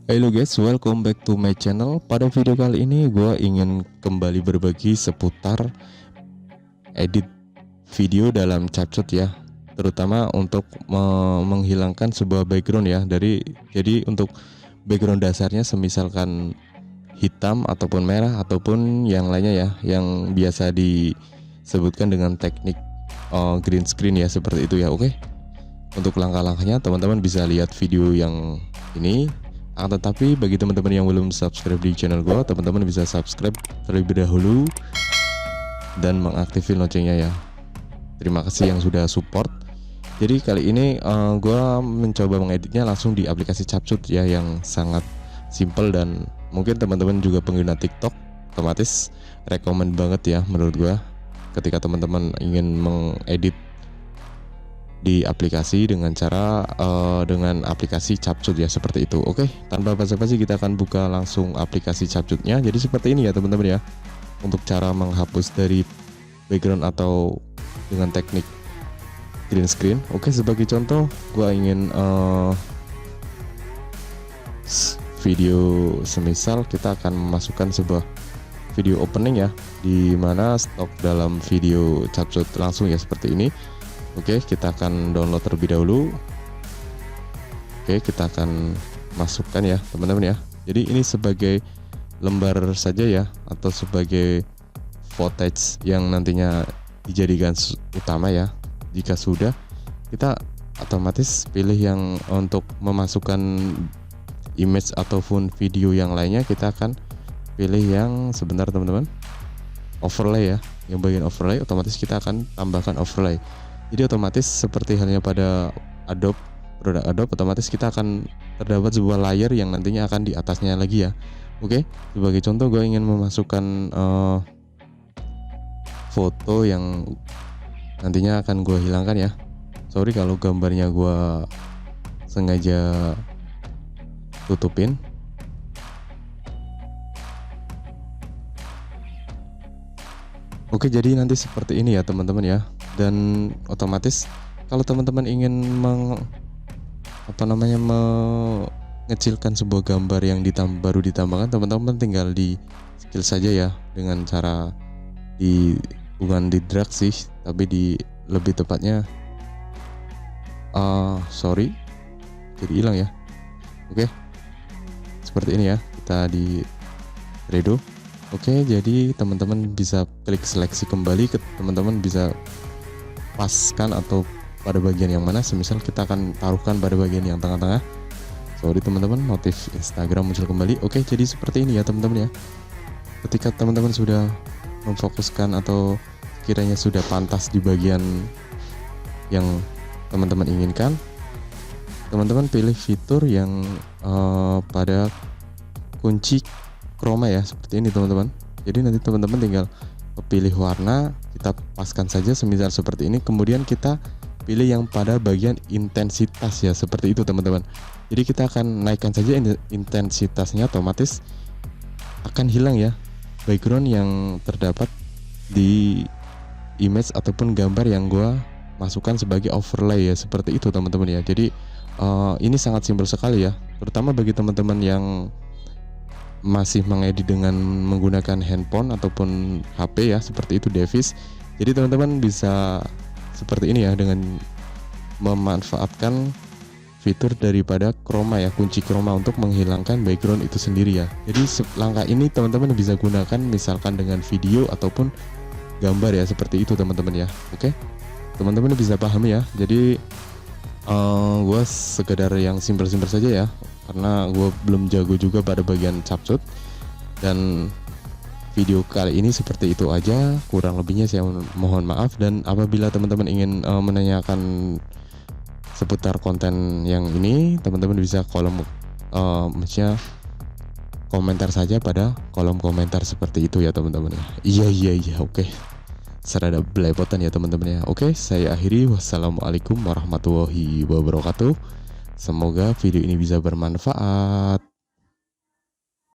Halo guys, welcome back to my channel. Pada video kali ini gue ingin kembali berbagi seputar edit video dalam CapCut ya, terutama untuk menghilangkan sebuah background ya. Jadi untuk background dasarnya semisalkan hitam ataupun merah ataupun yang lainnya ya, yang biasa disebutkan dengan teknik green screen ya, seperti itu ya. Oke, untuk langkah-langkahnya teman-teman bisa lihat video yang ini. Tetapi bagi teman-teman yang belum subscribe di channel gue, teman-teman bisa subscribe terlebih dahulu dan mengaktifkan loncengnya ya. Terima kasih yang sudah support. Jadi kali ini gue mencoba mengeditnya langsung di aplikasi CapCut ya, yang sangat simple dan mungkin teman-teman juga pengguna TikTok, otomatis rekomen banget ya menurut gue ketika teman-teman ingin mengedit di aplikasi dengan cara dengan aplikasi CapCut ya, seperti itu. Oke, tanpa basa-basi kita akan buka langsung aplikasi CapCutnya. Jadi seperti ini ya teman-teman ya, untuk cara menghapus dari background atau dengan teknik green screen. Oke, sebagai contoh gue ingin video, semisal kita akan memasukkan sebuah video opening ya, di mana stok dalam video CapCut langsung ya, seperti ini. Oke, kita akan download terlebih dahulu. Oke, kita akan masukkan ya teman-teman ya. Jadi ini sebagai lembar saja ya, atau sebagai footage yang nantinya dijadikan utama ya. Jika sudah, kita otomatis pilih yang untuk memasukkan image ataupun video yang lainnya, kita akan pilih yang sebentar teman-teman, overlay ya. Yang bagian overlay otomatis kita akan tambahkan overlay. Jadi otomatis seperti halnya pada produk Adobe, otomatis kita akan terdapat sebuah layer yang nantinya akan di atasnya lagi ya. Oke, sebagai contoh gue ingin memasukkan foto yang nantinya akan gue hilangkan ya. Sorry kalau gambarnya gue sengaja tutupin. Oke, jadi nanti seperti ini ya teman-teman ya. Dan otomatis kalau teman-teman ingin mengecilkan sebuah gambar yang baru ditambahkan, teman-teman tinggal di skill saja ya, dengan cara bukan di drag sih, tapi lebih tepatnya sorry, jadi hilang ya. Oke, seperti ini ya, kita di redo. Oke, jadi teman-teman bisa klik seleksi kembali, teman-teman bisa paskan atau pada bagian yang mana, semisal kita akan taruhkan pada bagian yang tengah-tengah. Sorry teman-teman, notif Instagram muncul kembali. Oke, jadi seperti ini ya teman-teman ya. Ketika teman-teman sudah memfokuskan atau kiranya sudah pantas di bagian yang teman-teman inginkan, teman-teman pilih fitur yang pada kunci chroma ya, seperti ini teman-teman. Jadi nanti teman-teman tinggal pilih warna, kita paskan saja semisal seperti ini, kemudian kita pilih yang pada bagian intensitas ya, seperti itu teman-teman. Jadi kita akan naikkan saja intensitasnya, otomatis akan hilang ya background yang terdapat di image ataupun gambar yang gua masukkan sebagai overlay ya, seperti itu teman-teman ya. Jadi ini sangat simpel sekali ya, terutama bagi teman-teman yang masih mengedit dengan menggunakan handphone ataupun HP ya, seperti itu device. Jadi teman-teman bisa seperti ini ya, dengan memanfaatkan fitur daripada chroma ya, kunci chroma, untuk menghilangkan background itu sendiri ya. Jadi langkah ini teman-teman bisa gunakan misalkan dengan video ataupun gambar ya, seperti itu teman-teman ya. Oke, teman-teman bisa pahami ya. Jadi gue sekedar yang simpel-simpel saja ya, karena gue belum jago juga pada bagian CapCut. Dan video kali ini seperti itu aja, kurang lebihnya saya mohon maaf. Dan apabila teman-teman ingin menanyakan seputar konten yang ini, teman-teman bisa maksudnya komentar saja pada kolom komentar, seperti itu ya teman-teman ya. Iya oke, serada belepotan ya teman-teman ya. Oke, saya akhiri. Wassalamualaikum warahmatullahi wabarakatuh. Semoga video ini bisa bermanfaat.